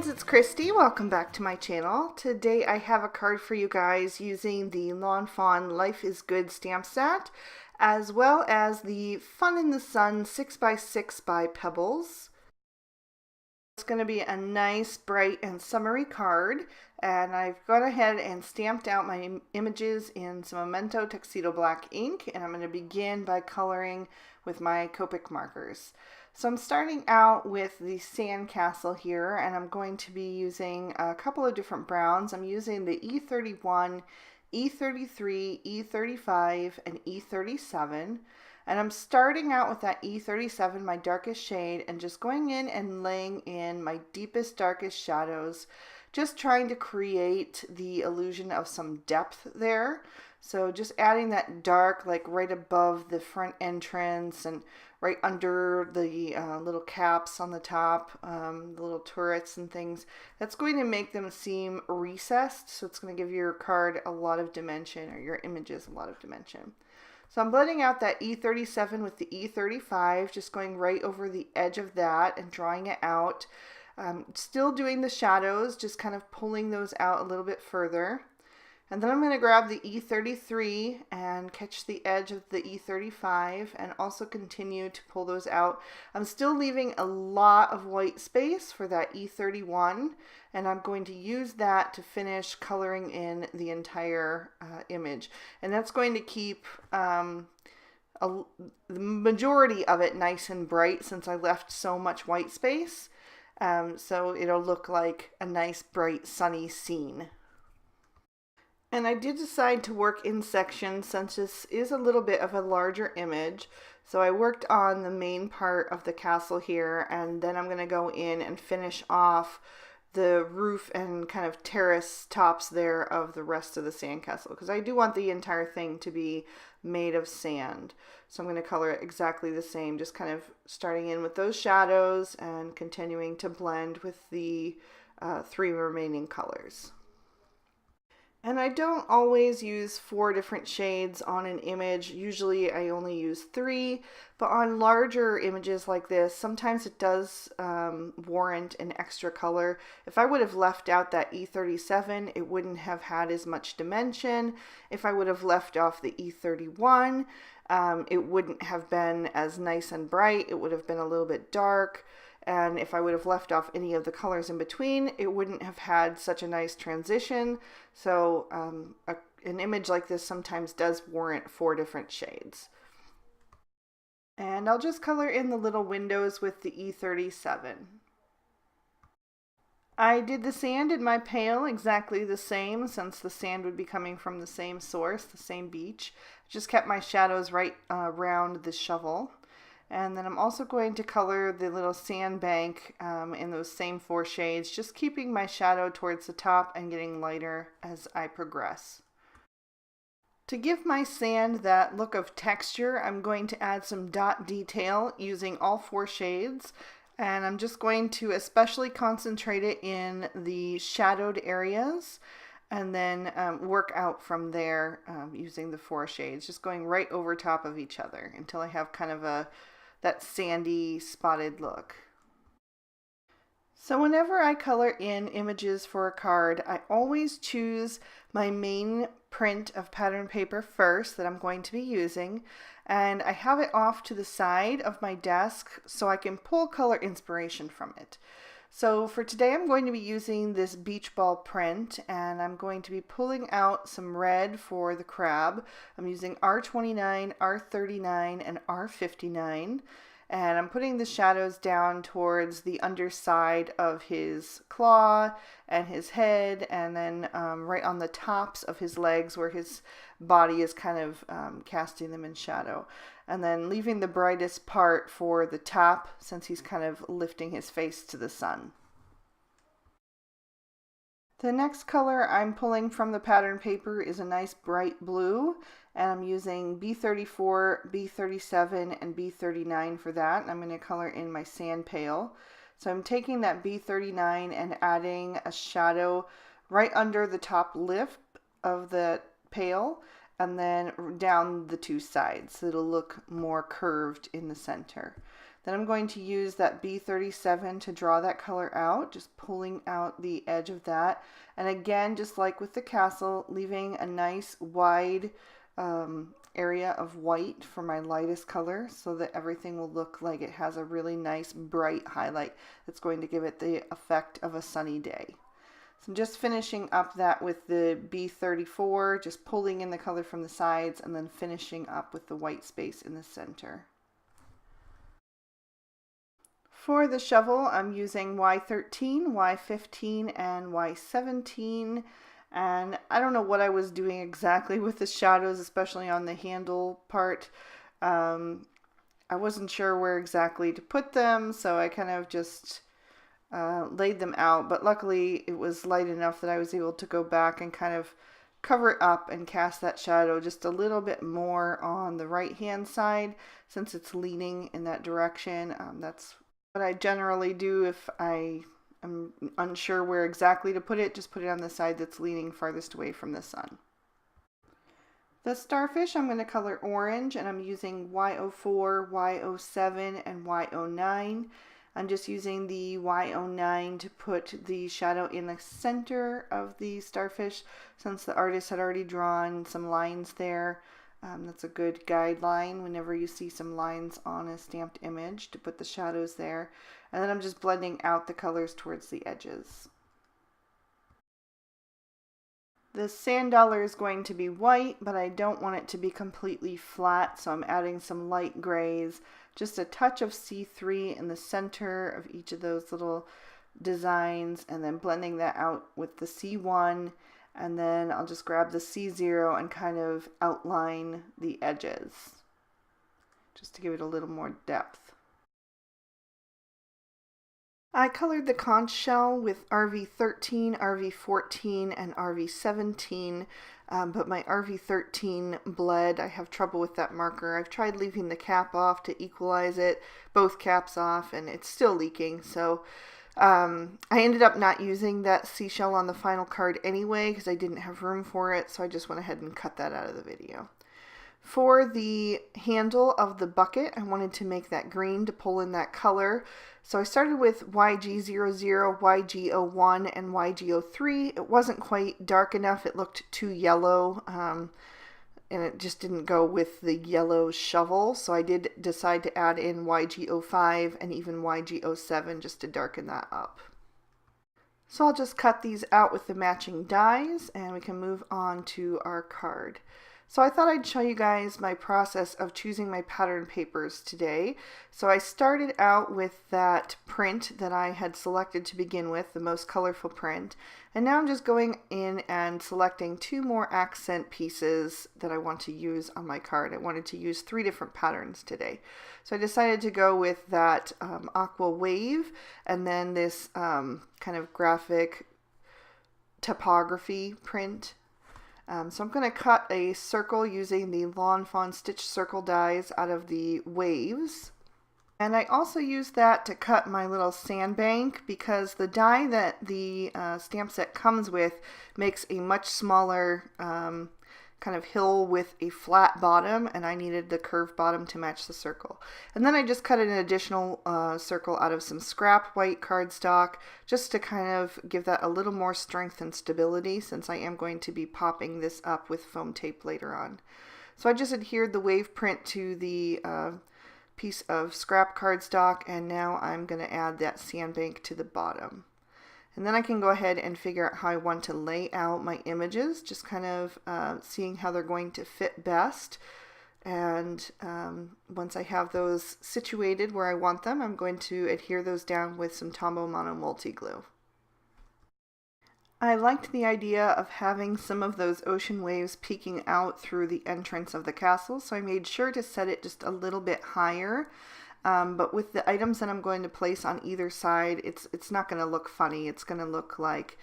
friends, it's Christy. Welcome back to my channel. Today I have a card for you guys using the Lawn Fawn Life is Good stamp set, as well as the Fun in the Sun 6x6 by Pebbles. It's going to be a nice, bright, and summery card, and I've gone ahead and stamped out my images in some Memento Tuxedo Black ink, and I'm going to begin by coloring with my Copic markers. So I'm starting out with the sand castle here, and I'm going to be using a couple of different browns. I'm using the E31, E33, E35, and E37. And I'm starting out with that E37, my darkest shade, and just going in and laying in my deepest, darkest shadows, just trying to create the illusion of some depth there. So just adding that dark, like right above the front entrance and right under the little caps on the top, the little turrets and things. That's going to make them seem recessed, so it's going to give your card a lot of dimension, or your images a lot of dimension. So I'm blending out that E37 with the E35, just going right over the edge of that and drawing it out. Still doing the shadows, just kind of pulling those out a little bit further. And then I'm going to grab the E33 and catch the edge of the E35 and also continue to pull those out. I'm still leaving a lot of white space for that E31, and I'm going to use that to finish coloring in the entire image. And that's going to keep the majority of it nice and bright since I left so much white space. So it'll look like a nice, bright, sunny scene. And I did decide to work in sections since this is a little bit of a larger image. So I worked on the main part of the castle here, and then I'm going to go in and finish off the roof and kind of terrace tops there of the rest of the sandcastle, because I do want the entire thing to be made of sand. So I'm going to color it exactly the same, just kind of starting in with those shadows and continuing to blend with the three remaining colors. And I don't always use 4 different shades on an image. Usually I only use 3, but on larger images like this, sometimes it does warrant an extra color. If I would have left out that E37, it wouldn't have had as much dimension. If I would have left off the E31, it wouldn't have been as nice and bright. It would have been a little bit dark. And if I would have left off any of the colors in between, it wouldn't have had such a nice transition. So an image like this sometimes does warrant 4 different shades. And I'll just color in the little windows with the E37. I did the sand in my pail exactly the same, since the sand would be coming from the same source, the same beach. Just kept my shadows right around the shovel. And then I'm also going to color the little sand bank in those same 4 shades, just keeping my shadow towards the top and getting lighter as I progress. To give my sand that look of texture, I'm going to add some dot detail using all 4 shades. And I'm just going to especially concentrate it in the shadowed areas, and then work out from there using the 4 shades, just going right over top of each other until I have kind of that sandy spotted look. So whenever I color in images for a card, I always choose my main print of pattern paper first that I'm going to be using, and I have it off to the side of my desk so I can pull color inspiration from it. So for today I'm going to be using this beach ball print, and I'm going to be pulling out some red for the crab. I'm using R29, R39, and R59, and I'm putting the shadows down towards the underside of his claw and his head, and then right on the tops of his legs where his body is kind of casting them in shadow. And then leaving the brightest part for the top, since he's kind of lifting his face to the sun. The next color I'm pulling from the pattern paper is a nice bright blue, and I'm using B34, B37, and B39 for that. And I'm going to color in my sand pail. So I'm taking that B39 and adding a shadow right under the top lip of the pail, and then down the 2 sides, so it'll look more curved in the center. Then I'm going to use that B37 to draw that color out, just pulling out the edge of that. And again, just like with the castle, leaving a nice wide area of white for my lightest color so that everything will look like it has a really nice bright highlight that's going to give it the effect of a sunny day. So I'm just finishing up that with the B34, just pulling in the color from the sides and then finishing up with the white space in the center. For the shovel, I'm using Y13, Y15, and Y17. And I don't know what I was doing exactly with the shadows, especially on the handle part. I wasn't sure where exactly to put them, so I kind of just laid them out. But luckily, it was light enough that I was able to go back and kind of cover it up and cast that shadow just a little bit more on the right-hand side since it's leaning in that direction. That's what I generally do if I'm unsure where exactly to put it. Just put it on the side that's leaning farthest away from the sun. The starfish I'm going to color orange, and I'm using Y04, Y07, and Y09. I'm just using the Y09 to put the shadow in the center of the starfish since the artist had already drawn some lines there. That's a good guideline whenever you see some lines on a stamped image to put the shadows there. And then I'm just blending out the colors towards the edges. The sand dollar is going to be white, but I don't want it to be completely flat, so I'm adding some light grays, just a touch of C3 in the center of each of those little designs, and then blending that out with the C1. And then I'll just grab the C0 and kind of outline the edges just to give it a little more depth. I colored the conch shell with RV13, RV14, and RV17, but my RV13 bled. I have trouble with that marker. I've tried leaving the cap off to equalize it, both caps off, and it's still leaking, so I ended up not using that seashell on the final card anyway because I didn't have room for it, so I just went ahead and cut that out of the video. For the handle of the bucket, I wanted to make that green to pull in that color. So I started with YG00, YG01, and YG03. It wasn't quite dark enough. It looked too yellow, and it just didn't go with the yellow shovel. So I did decide to add in YG05 and even YG07 just to darken that up. So I'll just cut these out with the matching dies and we can move on to our card. So I thought I'd show you guys my process of choosing my pattern papers today. So I started out with that print that I had selected to begin with, the most colorful print. And now I'm just going in and selecting 2 more accent pieces that I want to use on my card. I wanted to use 3 different patterns today. So I decided to go with that aqua wave and then this kind of graphic typography print. So I'm going to cut a circle using the Lawn Fawn stitch circle dies out of the waves. And I also used that to cut my little sandbank because the die that the stamp set comes with makes a much smaller kind of hill with a flat bottom, and I needed the curved bottom to match the circle. And then I just cut an additional circle out of some scrap white cardstock just to kind of give that a little more strength and stability since I am going to be popping this up with foam tape later on. So I just adhered the wave print to the piece of scrap cardstock, and now I'm going to add that sandbank to the bottom. And then I can go ahead and figure out how I want to lay out my images, just kind of seeing how they're going to fit best. And once I have those situated where I want them, I'm going to adhere those down with some Tombow Mono multi-glue. I liked the idea of having some of those ocean waves peeking out through the entrance of the castle, so I made sure to set it just a little bit higher. But with the items that I'm going to place on either side, it's not going to look funny. It's going to look like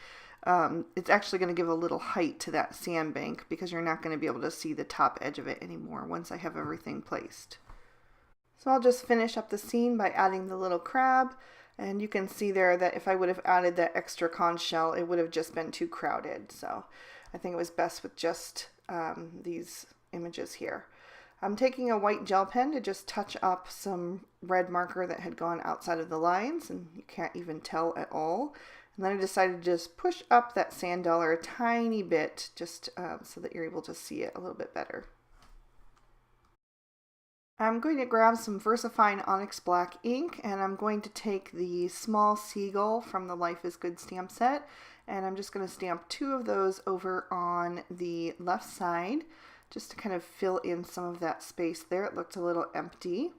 it's actually going to give a little height to that sandbank because you're not going to be able to see the top edge of it anymore once I have everything placed. So I'll just finish up the scene by adding the little crab, and you can see there that if I would have added that extra conch shell, it would have just been too crowded. So I think it was best with just these images here. I'm taking a white gel pen to just touch up some red marker that had gone outside of the lines, and you can't even tell at all. And then I decided to just push up that sand dollar a tiny bit, just so that you're able to see it a little bit better. I'm going to grab some VersaFine Onyx Black ink, and I'm going to take the small seagull from the Life is Good stamp set, and I'm just going to stamp 2 of those over on the left side, just to kind of fill in some of that space there. It looked a little empty.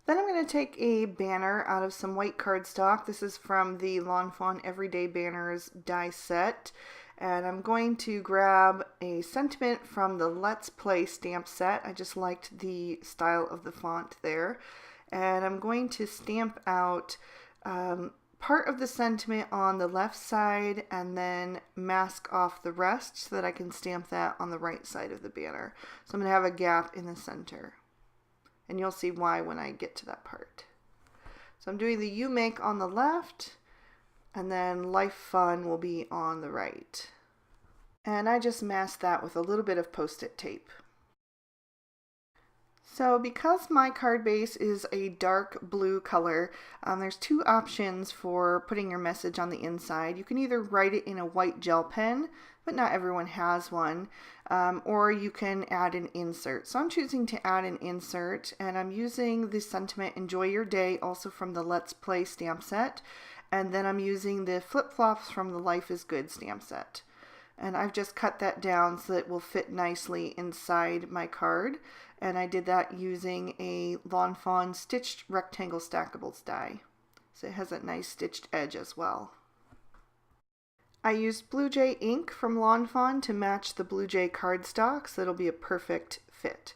Then I'm going to take a banner out of some white cardstock. This is from the Lawn Fawn Everyday Banners die set. And I'm going to grab a sentiment from the Let's Play stamp set. I just liked the style of the font there. And I'm going to stamp out part of the sentiment on the left side and then mask off the rest so that I can stamp that on the right side of the banner. So I'm going to have a gap in the center. And you'll see why when I get to that part. So I'm doing the You Make on the left, and then Life Fun will be on the right. And I just masked that with a little bit of Post-it tape. So because my card base is a dark blue color, there's 2 options for putting your message on the inside. You can either write it in a white gel pen, but not everyone has one, or you can add an insert. So I'm choosing to add an insert, and I'm using the sentiment Enjoy Your Day, also from the Let's Play stamp set, and then I'm using the flip-flops from the Life is Good stamp set. And I've just cut that down so that it will fit nicely inside my card, and I did that using a Lawn Fawn stitched rectangle stackables die. So it has a nice stitched edge as well. I used Blue Jay ink from Lawn Fawn to match the Blue Jay cardstock, so it'll be a perfect fit.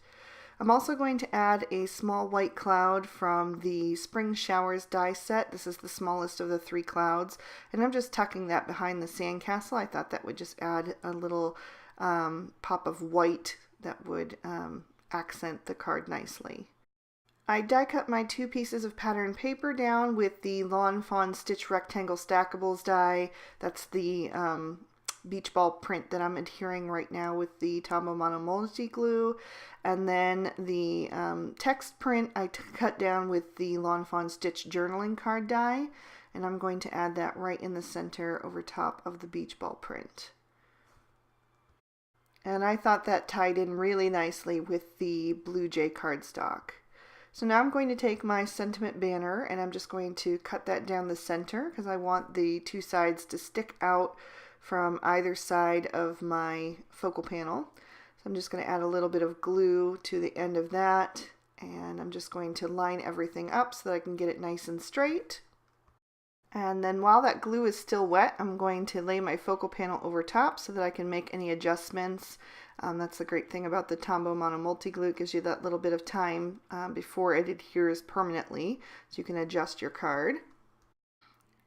I'm also going to add a small white cloud from the Spring Showers die set. This is the smallest of the 3 clouds, and I'm just tucking that behind the sandcastle. I thought that would just add a little pop of white that would accent the card nicely. I die cut my 2 pieces of pattern paper down with the Lawn Fawn Stitch Rectangle Stackables die. That's the beach ball print that I'm adhering right now with the Tombow Mono Multi Glue. And then the text print I cut down with the Lawn Fawn Stitch Journaling card die. And I'm going to add that right in the center over top of the beach ball print. And I thought that tied in really nicely with the Blue Jay cardstock. So now I'm going to take my sentiment banner, and I'm just going to cut that down the center because I want the 2 sides to stick out from either side of my focal panel. So I'm just going to add a little bit of glue to the end of that, and I'm just going to line everything up so that I can get it nice and straight. And then while that glue is still wet, I'm going to lay my focal panel over top so that I can make any adjustments. That's the great thing about the Tombow Mono Multi Glue. It gives you that little bit of time before it adheres permanently, so you can adjust your card.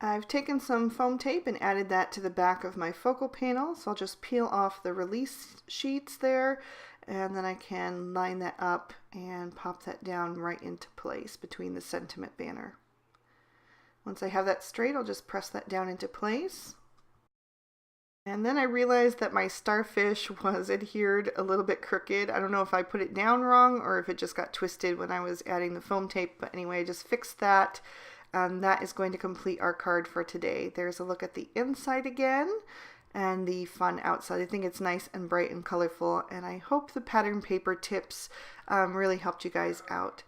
I've taken some foam tape and added that to the back of my focal panel, so I'll just peel off the release sheets there, and then I can line that up and pop that down right into place between the sentiment banner. Once I have that straight, I'll just press that down into place. And then I realized that my starfish was adhered a little bit crooked. I don't know if I put it down wrong or if it just got twisted when I was adding the foam tape, but anyway, I just fixed that. And that is going to complete our card for today. There's a look at the inside again and the fun outside. I think it's nice and bright and colorful, and I hope the pattern paper tips really helped you guys out.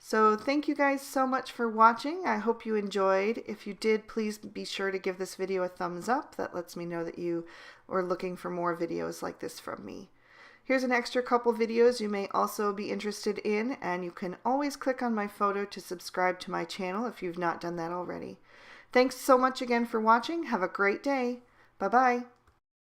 So thank you guys so much for watching. I hope you enjoyed. If you did, please be sure to give this video a thumbs up. That lets me know that you are looking for more videos like this from me. Here's an extra couple videos you may also be interested in, and you can always click on my photo to subscribe to my channel if you've not done that already. Thanks so much again for watching. Have a great day. Bye-bye.